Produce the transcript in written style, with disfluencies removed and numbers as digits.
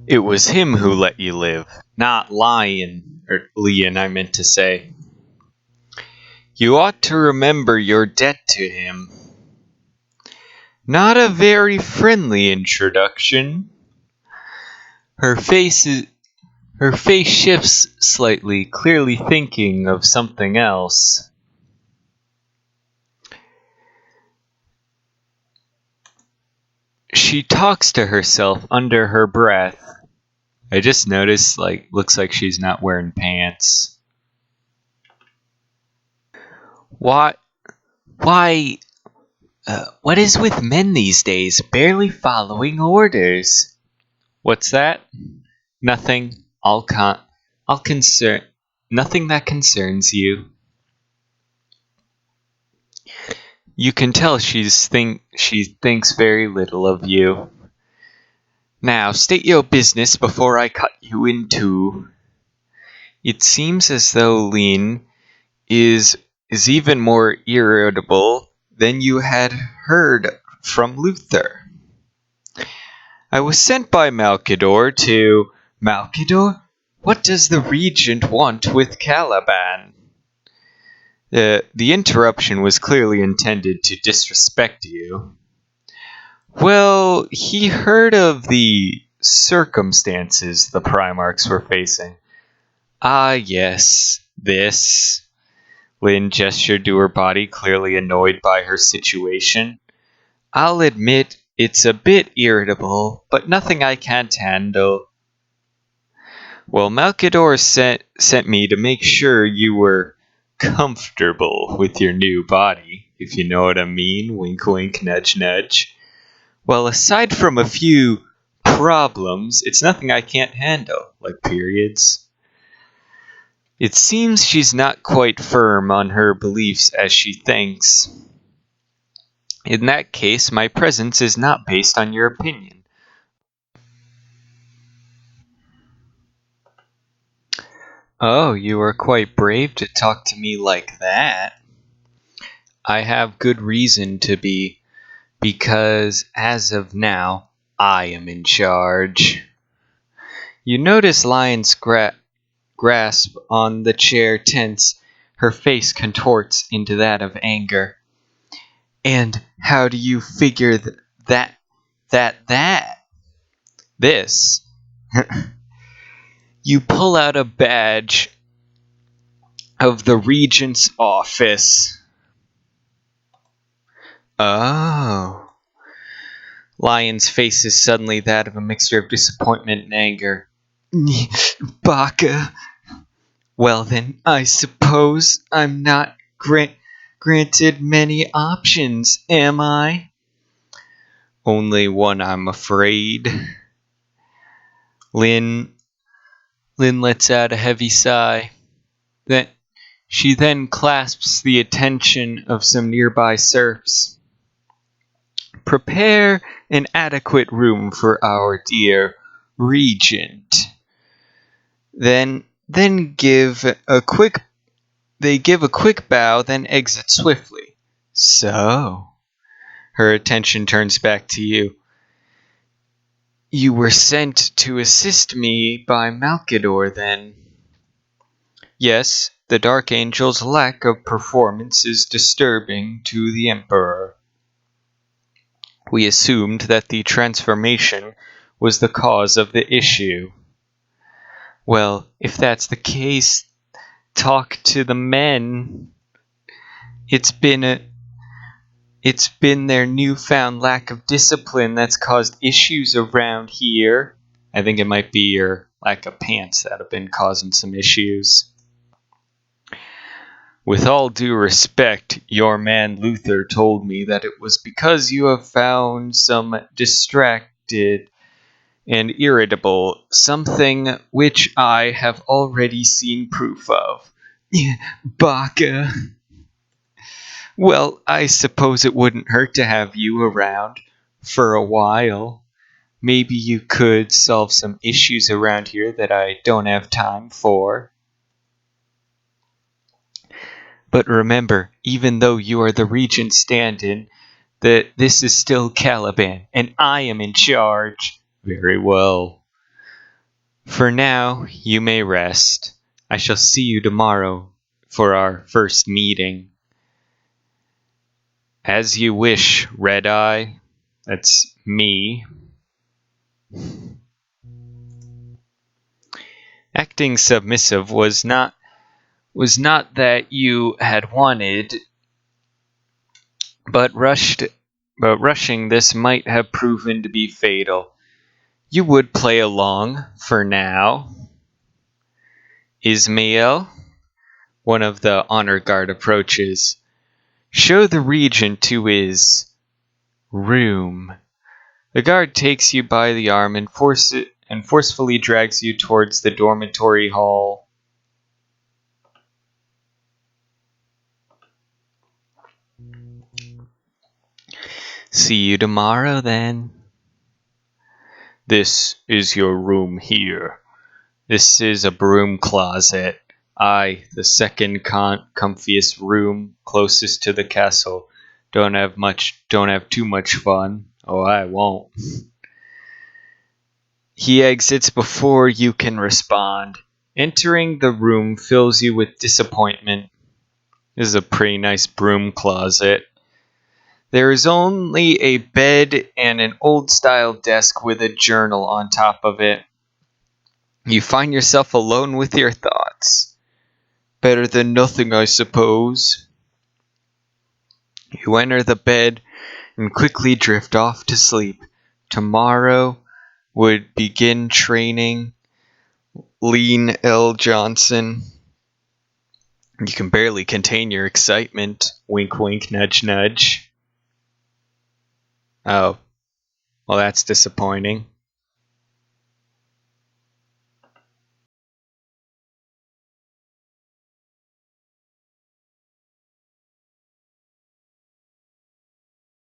It was him who let you live, not Leon, I meant to say. You ought to remember your debt to him. Not a very friendly introduction. Her face shifts slightly, clearly thinking of something else. She talks to herself under her breath. I just noticed, looks like she's not wearing pants. Why, what is with men these days, barely following orders? What's that? Nothing. Nothing that concerns you. You can tell she thinks very little of you. Now, state your business before I cut you in two. It seems as though Lean is even more irritable than you had heard from Luther. I was sent by Malkador to... Malkador? What does the regent want with Caliban? The interruption was clearly intended to disrespect you. Well, he heard of the circumstances the Primarchs were facing. Ah, yes, this. Lynn gestured to her body, clearly annoyed by her situation. I'll admit it's a bit irritable, but nothing I can't handle. Well, Malkador sent me to make sure you were comfortable with your new body, if you know what I mean. Wink, wink, nudge, nudge. Well, aside from a few problems, it's nothing I can't handle, like periods. It seems she's not quite firm on her beliefs as she thinks. In that case, my presence is not based on your opinion. Oh, you are quite brave to talk to me like that. I have good reason to be, because as of now, I am in charge. You notice Lion's grasp on the chair tense. Her face contorts into that of anger. And how do you figure that? This? You pull out a badge of the Regent's office. Oh. Lion's face is suddenly that of a mixture of disappointment and anger. Baka. Well then, I suppose I'm not granted many options, am I? Only one, I'm afraid. Lynn lets out a heavy sigh. She then clasps the attention of some nearby serfs. Prepare an adequate room for our dear regent. Then give a quick bow, then exit swiftly. So, her attention turns back to you. You were sent to assist me by Malkador, then? Yes, the Dark Angel's lack of performance is disturbing to the Emperor. We assumed that the transformation was the cause of the issue. Well, if that's the case, talk to the men. It's been their newfound lack of discipline that's caused issues around here. I think it might be your lack of pants that have been causing some issues. With all due respect, your man Luther told me that it was because you have found some distracted and irritable, something which I have already seen proof of. Baka. Well, I suppose it wouldn't hurt to have you around for a while. Maybe you could solve some issues around here that I don't have time for. But remember, even though you are the regent stand-in, this is still Caliban, and I am in charge. Very well. For now, you may rest. I shall see you tomorrow for our first meeting. As you wish, Red Eye. That's me. Acting submissive was not that you had wanted, but rushing this might have proven to be fatal. You would play along for now. Ismail, one of the honor guard approaches. Show the regent to his room. The guard takes you by the arm and forcefully drags you towards the dormitory hall. See you tomorrow, then. This is your room here. This is a broom closet. The second comfiest room closest to the castle. Don't have too much fun. Oh, I won't. He exits before you can respond. Entering the room fills you with disappointment. This is a pretty nice broom closet. There is only a bed and an old-style desk with a journal on top of it. You find yourself alone with your thoughts. Better than nothing, I suppose. You enter the bed and quickly drift off to sleep. Tomorrow would begin training. Lean L. Johnson. You can barely contain your excitement. Wink, wink, nudge, nudge. Oh, well, that's disappointing.